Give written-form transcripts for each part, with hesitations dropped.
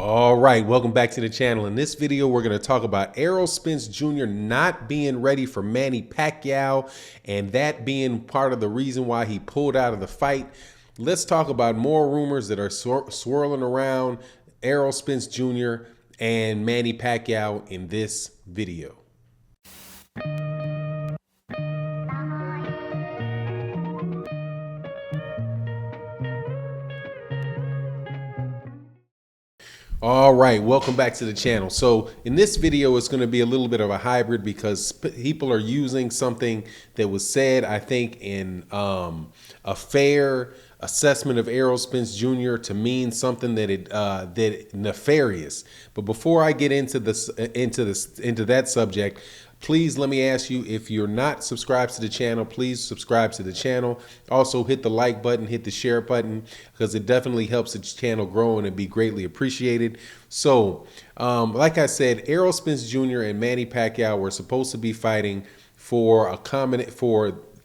All right, welcome back to the channel. In this video, we're going to talk about Errol Spence Jr. not being ready for Manny Pacquiao, and that being part of the reason why he pulled out of the fight. Let's talk about more rumors that are swirling around Errol Spence Jr. and Manny Pacquiao in this video. All right, welcome back to the channel. So in this video, it's going to be a little bit of a hybrid because people are using something that was said, I think, in a fair assessment of Errol Spence Jr. to mean something that nefarious. But before I get into that subject, please let me ask you, if you're not subscribed to the channel, please subscribe to the channel. Also hit the like button, hit the share button, because it definitely helps the channel grow and it'd be greatly appreciated. So like I said, Errol Spence Jr. and Manny Pacquiao were supposed to be fighting for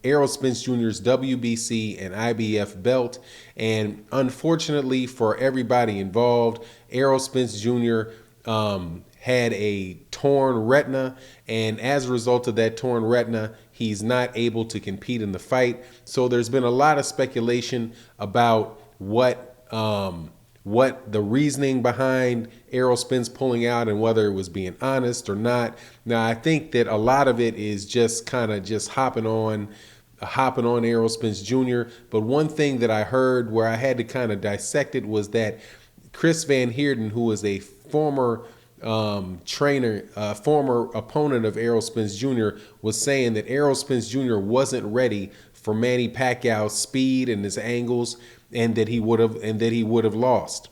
Errol Spence Jr.'s WBC and IBF belt. And unfortunately for everybody involved, Errol Spence Jr. Had a torn retina, and as a result of that torn retina, he's not able to compete in the fight. So there's been a lot of speculation about what the reasoning behind Errol Spence pulling out and whether it was being honest or not. Now, I think that a lot of it is just kind of just hopping on Errol Spence Jr. But one thing that I heard where I had to kind of dissect it was that Chris Van Heerden, who is a former former opponent of Errol Spence Jr., was saying that Errol Spence Jr. wasn't ready for Manny Pacquiao's speed and his angles, and that he would have lost.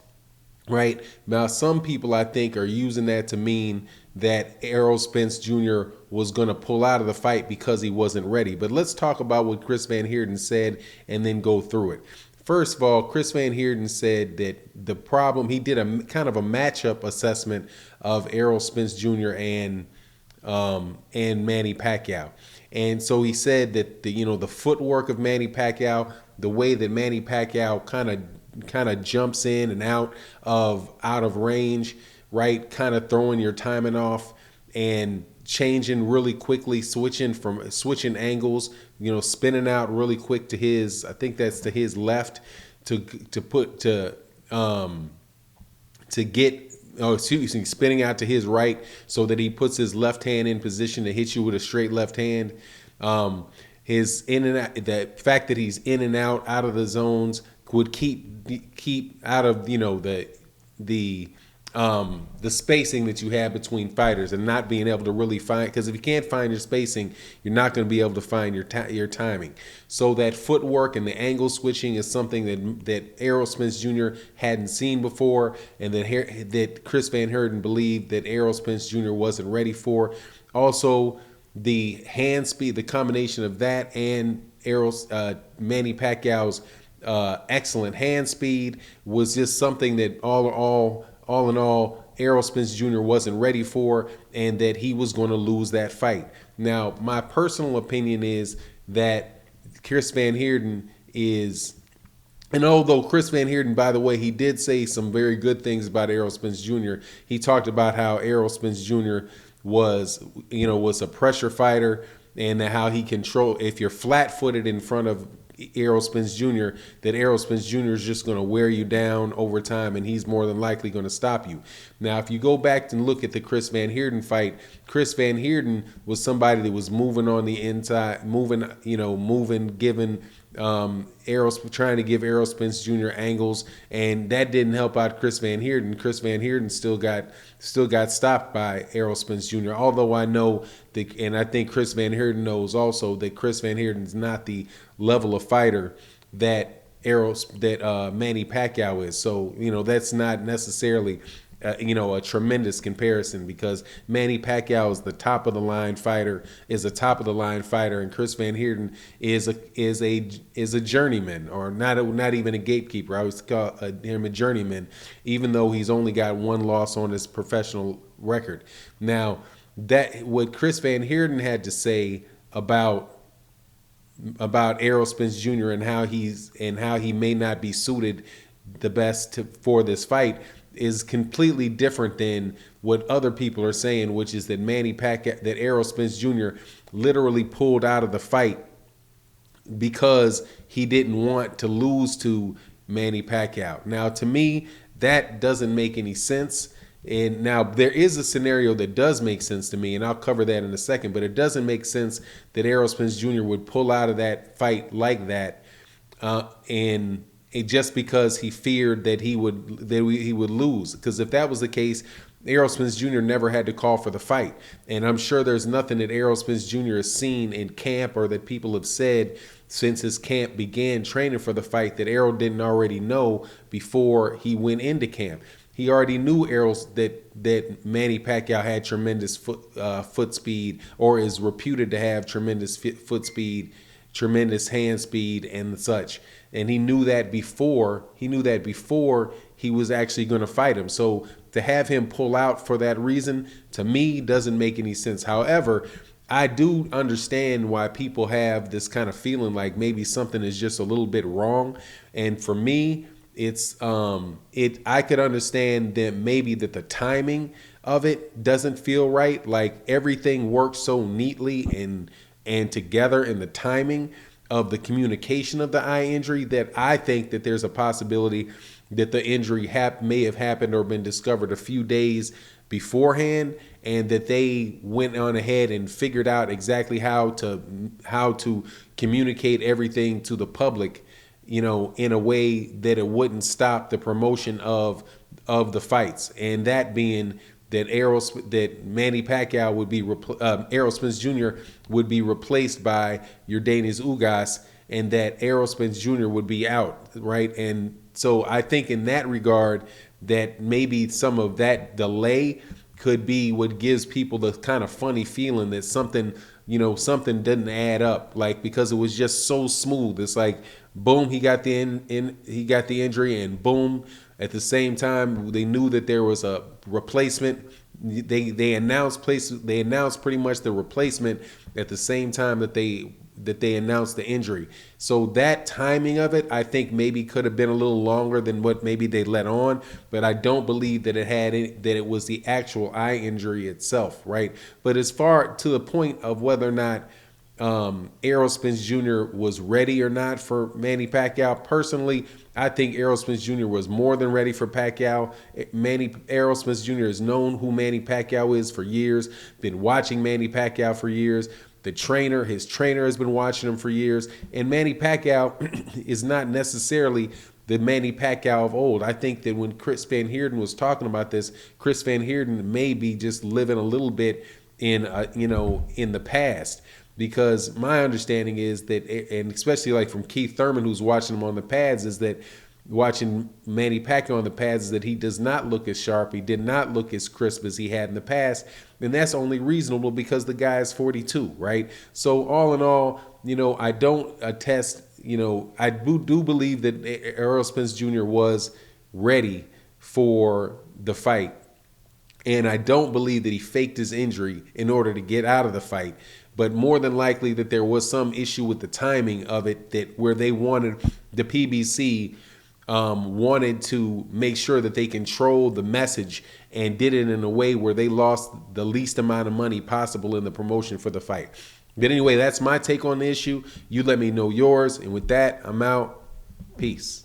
Right now, some people, I think, are using that to mean that Errol Spence Jr. was going to pull out of the fight because he wasn't ready. But let's talk about what Chris Van Heerden said and then go through it. First of all, Chris Van Heerden said that the problem, he did a kind of a matchup assessment of Errol Spence Jr. and Manny Pacquiao. And so he said that the footwork of Manny Pacquiao, the way that Manny Pacquiao kind of jumps in and out of range, right? Kind of throwing your timing off and changing really quickly, switching angles, spinning out really quick to his, I think that's to his left, spinning out to his right so that he puts his left hand in position to hit you with a straight left hand. His in and out, the fact that he's in and out of the zones would keep out of the spacing that you have between fighters, and not being able to really find, because if you can't find your spacing, you're not going to be able to find your timing. So that footwork and the angle switching is something that Errol Spence Jr. hadn't seen before, and that Chris Van Heerden believed that Errol Spence Jr. wasn't ready for. Also, the hand speed, the combination of that and Manny Pacquiao's excellent hand speed was just something that all in all, Errol Spence Jr. wasn't ready for, and that he was going to lose that fight. Now, my personal opinion is that Chris Van Heerden is, and although Chris Van Heerden, by the way, he did say some very good things about Errol Spence Jr. He talked about how Errol Spence Jr. was a pressure fighter, and how he if you're flat-footed in front of Errol Spence Jr., that Errol Spence Jr. is just going to wear you down over time, and he's more than likely going to stop you. Now, if you go back and look at the Chris Van Heerden fight, Chris Van Heerden was somebody that was moving on the inside, giving trying to give Errol Spence Jr. angles, and that didn't help out Chris Van Heerden. Chris Van Heerden still got stopped by Errol Spence Jr. Although I know that, and I think Chris Van Heerden knows also, that Chris Van Heerden's not the level of fighter that Manny Pacquiao is. So that's not necessarily a tremendous comparison, because Manny Pacquiao is a top of the line fighter, and Chris Van Heerden is a journeyman, or not even a gatekeeper. I always call him a journeyman, even though he's only got one loss on his professional record. Now, that what Chris Van Heerden had to say about Errol Spence Jr. and how he may not be suited the best for this fight is completely different than what other people are saying, which is that that Errol Spence Jr. literally pulled out of the fight because he didn't want to lose to Manny Pacquiao. Now, to me, that doesn't make any sense. And now there is a scenario that does make sense to me, and I'll cover that in a second, but it doesn't make sense that Errol Spence Jr. would pull out of that fight like that, and just because he feared that he would lose. Because if that was the case, Errol Spence Jr. never had to call for the fight. And I'm sure there's nothing that Errol Spence Jr. has seen in camp or that people have said since his camp began training for the fight that Errol didn't already know before he went into camp. He already knew that Manny Pacquiao had tremendous foot speed, or is reputed to have tremendous foot speed, tremendous hand speed, and such. And he knew that before he was actually going to fight him. So to have him pull out for that reason, to me, doesn't make any sense. However, I do understand why people have this kind of feeling like maybe something is just a little bit wrong. And for me, I could understand that maybe that the timing of it doesn't feel right. Like everything works so neatly and together in the timing of the communication of the eye injury that I think that there's a possibility that the injury may have happened or been discovered a few days beforehand, and that they went on ahead and figured out exactly how to communicate everything to the public, in a way that it wouldn't stop the promotion of the fights. And that being that Manny Pacquiao would be Errol Spence Jr. would be replaced by Yordenis Ugas, and that Errol Spence Jr. would be out, right? And so I think in that regard that maybe some of that delay could be what gives people the kind of funny feeling that something didn't add up, like, because it was just so smooth. It's like, boom, he got the injury, and boom, at the same time they knew that there was a replacement. They announced pretty much the replacement at the same time that they announced the injury. So that timing of it, I think maybe could have been a little longer than what maybe they let on, but I don't believe that it was the actual eye injury itself, right? But as far to the point of whether or not Errol Spence Jr. was ready or not for Manny Pacquiao, personally, I think Errol Spence Jr. was more than ready for Pacquiao. Errol Spence Jr. has known who Manny Pacquiao is for years, been watching Manny Pacquiao for years. His trainer has been watching him for years. And Manny Pacquiao is not necessarily the Manny Pacquiao of old. I think that when Chris Van Heerden was talking about this, Chris Van Heerden may be just living a little bit in the past. Because my understanding is that, and especially like from Keith Thurman, who's watching him on the pads, is that watching Manny Pacquiao on the pads is that he does not look as sharp. He did not look as crisp as he had in the past. And that's only reasonable because the guy is 42, right? So all in all, I don't attest, I do believe that Errol Spence Jr. was ready for the fight. And I don't believe that he faked his injury in order to get out of the fight. But more than likely that there was some issue with the timing of it, that where they wanted, the PBC wanted to make sure that they controlled the message and did it in a way where they lost the least amount of money possible in the promotion for the fight. But anyway, that's my take on the issue. You let me know yours. And with that, I'm out. Peace.